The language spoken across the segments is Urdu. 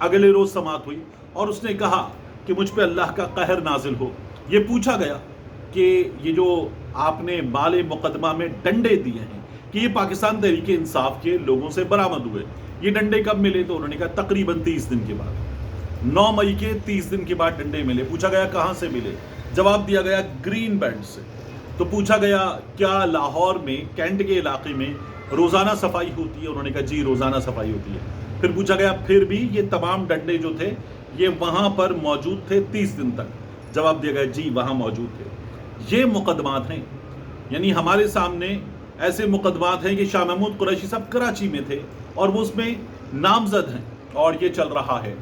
اگلے روز سماعت ہوئی اور اس نے کہا کہ مجھ پہ اللہ کا قہر نازل ہو. یہ پوچھا گیا کہ یہ جو آپ نے مال مقدمہ میں ڈنڈے دیے ہیں کہ یہ پاکستان تحریک انصاف کے لوگوں سے برآمد ہوئے, یہ ڈنڈے کب ملے؟ تو انہوں نے کہا تقریباً 30 دن کے بعد, 9 مئی کے 30 دن کے بعد ڈنڈے ملے. پوچھا گیا کہاں سے ملے؟ جواب دیا گیا گرین بینڈ سے. تو پوچھا گیا کیا لاہور میں کینٹ کے علاقے میں روزانہ صفائی ہوتی ہے؟ انہوں نے کہا جی روزانہ صفائی ہوتی ہے. پھر پوچھا گیا پھر بھی یہ تمام ڈنڈے جو تھے یہ وہاں پر موجود تھے 30 دن تک؟ جواب دیا گیا جی وہاں موجود تھے. یہ مقدمات ہیں, یعنی ہمارے سامنے ایسے مقدمات ہیں کہ شاہ محمود قریشی صاحب کراچی میں تھے اور وہ اس میں نامزد ہیں اور یہ چل رہا ہے.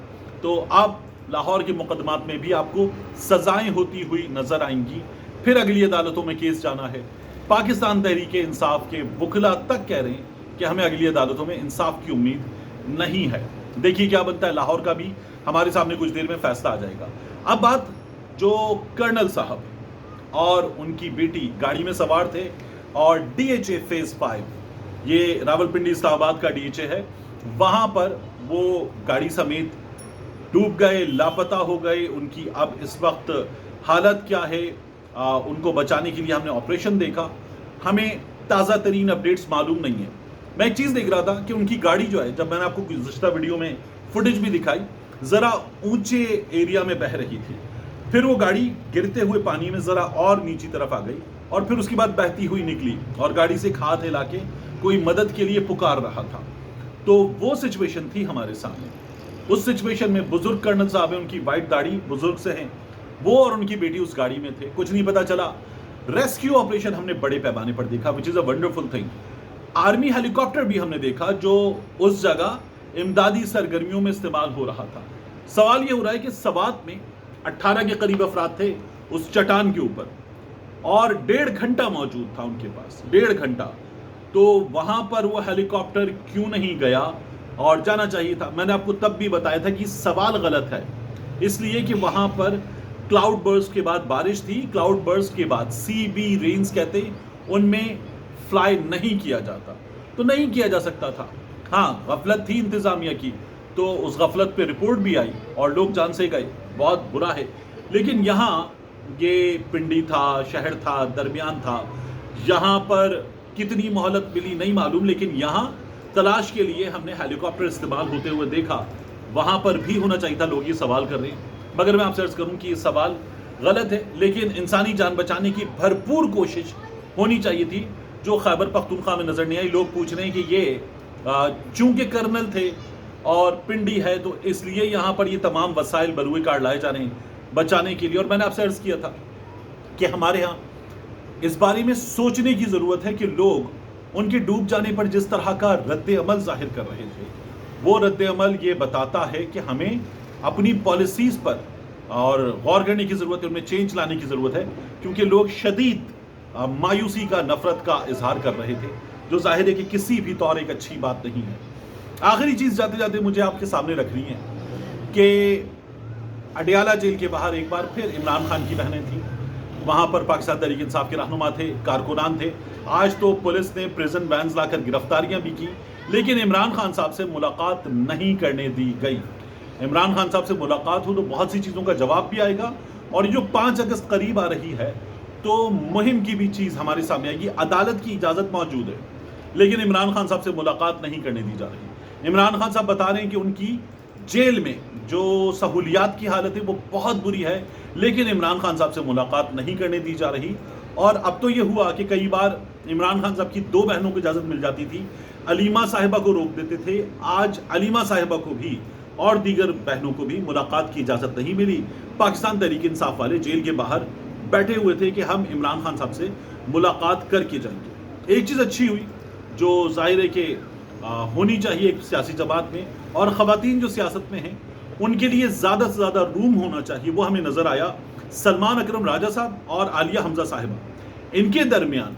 تو آپ لاہور کے مقدمات میں بھی آپ کو سزائیں ہوتی ہوئی نظر آئیں گی. پھر اگلی عدالتوں میں کیس جانا ہے. پاکستان تحریک انصاف کے وکلاء تک کہہ رہے ہیں کہ ہمیں اگلی عدالتوں میں انصاف کی امید نہیں ہے. دیکھیے کیا بنتا ہے. لاہور کا بھی ہمارے سامنے کچھ دیر میں فیصلہ آ جائے گا. اب بات جو کرنل صاحب اور ان کی بیٹی گاڑی میں سوار تھے اور ڈی ایچ اے فیز 5, یہ راولپنڈی اسلام آباد کا ڈی ایچ اے ہے, وہاں پر وہ گاڑی سمیت ڈوب گئے, لاپتہ ہو گئے. ان کی اب اس وقت حالت کیا ہے؟ ان کو بچانے کے لیے ہم نے آپریشن دیکھا, ہمیں تازہ ترین اپڈیٹس معلوم نہیں ہیں. میں ایک چیز دیکھ رہا تھا کہ ان کی گاڑی جو ہے, جب میں نے آپ کو گزشتہ ویڈیو میں فوٹیج بھی دکھائی, ذرا اونچے ایریا میں بہ رہی تھی. پھر وہ گاڑی گرتے ہوئے پانی میں ذرا اور نیچی طرف آ گئی اور پھر اس کے بعد بہتی ہوئی نکلی اور گاڑی سے ایک ہاتھ ہلا کے کوئی مدد کے لیے پکار رہا تھا. تو وہ سچویشن تھی ہمارے سامنے. اس سچویشن میں بزرگ کرنل صاحب ہیں, ان کی وائٹ داڑھی بزرگ سے ہیں, وہ اور ان کی بیٹی اس گاڑی میں تھے. کچھ نہیں پتا چلا. ریسکیو آپریشن ہم نے بڑے پیمانے پر دیکھا, which is a wonderful thing. Army helicopter بھی ہم نے دیکھا جو اس جگہ امدادی سرگرمیوں میں استعمال ہو رہا تھا. سوال یہ ہو رہا ہے کہ سوات میں 18 کے قریب افراد تھے اس چٹان کے اوپر اور 1.5 گھنٹہ موجود تھا ان کے پاس, 1.5 گھنٹہ. تو وہاں پر وہ ہیلی کاپٹر کیوں نہیں گیا اور جانا چاہیے تھا؟ میں نے آپ کو تب بھی بتایا تھا کہ سوال غلط ہے, اس لیے کہ وہاں پر کلاؤڈ برسٹ کے بعد بارش تھی. کلاؤڈ برسٹ کے بعد سی بی رینز کہتے, ان میں فلائی نہیں کیا جاتا, تو نہیں کیا جا سکتا تھا. ہاں غفلت تھی انتظامیہ کی, تو اس غفلت پہ رپورٹ بھی آئی اور لوگ جان سے گئے, بہت برا ہے. لیکن یہاں یہ پنڈی تھا, شہر تھا, درمیان تھا, یہاں پر کتنی مہلت ملی نہیں معلوم, لیکن یہاں تلاش کے لیے ہم نے ہیلی کاپٹر استعمال ہوتے ہوئے دیکھا. وہاں پر بھی ہونا چاہیے تھا. لوگ یہ سوال کر رہے ہیں, مگر میں آپ سے عرض کروں کہ یہ سوال غلط ہے, لیکن انسانی جان بچانے کی بھرپور کوشش ہونی چاہیے تھی, جو خیبر پختونخوا میں نظر نہیں آئی. لوگ پوچھ رہے ہیں کہ یہ چونکہ کرنل تھے اور پنڈی ہے تو اس لیے یہاں پر یہ تمام وسائل بروئے کار لائے جا رہے ہیں بچانے کے لیے. اور میں نے آپ سے عرض کیا تھا کہ ہمارے ہاں اس بارے میں سوچنے کی ضرورت ہے کہ لوگ ان کے ڈوب جانے پر جس طرح کا رد عمل ظاہر کر رہے تھے, وہ رد عمل یہ بتاتا ہے کہ ہمیں اپنی پالیسیز پر اور غور کرنے کی ضرورت ہے, ان میں چینج لانے کی ضرورت ہے. کیونکہ لوگ شدید مایوسی کا, نفرت کا اظہار کر رہے تھے, جو ظاہر ہے کہ کسی بھی طور ایک اچھی بات نہیں ہے. آخری چیز جاتے جاتے مجھے آپ کے سامنے رکھ رہی ہیں کہ اڈیالہ جیل کے باہر ایک بار پھر عمران خان کی بہنیں تھیں. وہاں پر پاکستان تحریک انصاف کے رہنما تھے, کارکنان تھے. آج تو پولیس نے پریزن وینز لا کر گرفتاریاں بھی کی, لیکن عمران خان صاحب سے ملاقات نہیں کرنے دی گئی. عمران خان صاحب سے ملاقات ہو تو بہت سی چیزوں کا جواب بھی آئے گا, اور جو 5 اگست قریب آ رہی ہے تو مہم کی بھی چیز ہمارے سامنے آئے گی. عدالت کی اجازت موجود ہے, لیکن عمران خان صاحب سے ملاقات نہیں کرنے دی جا رہی. عمران خان صاحب بتا رہے ہیں کہ ان کی جیل میں جو سہولیات کی حالت ہے وہ بہت بری ہے, لیکن عمران خان صاحب سے ملاقات نہیں کرنے دی جا رہی. اور اب تو یہ ہوا کہ کئی بار عمران خان صاحب کی 2 بہنوں کو اجازت مل جاتی تھی, علیمہ صاحبہ کو روک دیتے تھے. آج علیمہ صاحبہ کو بھی اور دیگر بہنوں کو بھی ملاقات کی اجازت نہیں ملی. پاکستان تحریک انصاف والے جیل کے باہر بیٹھے ہوئے تھے کہ ہم عمران خان صاحب سے ملاقات کر کے جائیں گے. ایک چیز اچھی ہوئی جو ظاہر ہے کہ ہونی چاہیے ایک سیاسی جماعت میں, اور خواتین جو سیاست میں ہیں ان کے لیے زیادہ سے زیادہ روم ہونا چاہیے, وہ ہمیں نظر آیا. سلمان اکرم راجہ صاحب اور عالیہ حمزہ صاحبہ, ان کے درمیان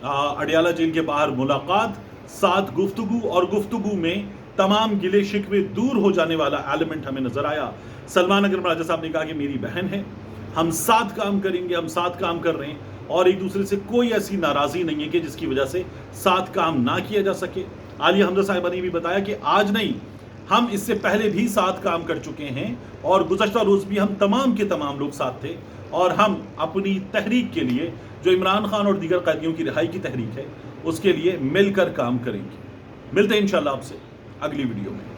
اڈیالہ جیل کے باہر ملاقات, ساتھ گفتگو, اور گفتگو میں تمام گلے شکوے دور ہو جانے والا ایلیمنٹ ہمیں نظر آیا. سلمان اکرم راجہ صاحب نے کہا کہ میری بہن ہے, ہم ساتھ کام کریں گے, ہم ساتھ کام کر رہے ہیں, اور ایک دوسرے سے کوئی ایسی ناراضی نہیں ہے کہ جس کی وجہ سے ساتھ کام نہ کیا جا سکے. عالیہ حمزہ صاحبہ نے بھی بتایا کہ آج نہیں ہم اس سے پہلے بھی ساتھ کام کر چکے ہیں اور گزشتہ روز بھی ہم تمام کے تمام لوگ ساتھ تھے، اور ہم اپنی تحریک کے لیے جو عمران خان اور دیگر قیدیوں کی رہائی کی تحریک ہے اس کے لیے مل کر کام کریں گے۔ ملتے ہیں انشاءاللہ آپ سے اگلی ویڈیو میں۔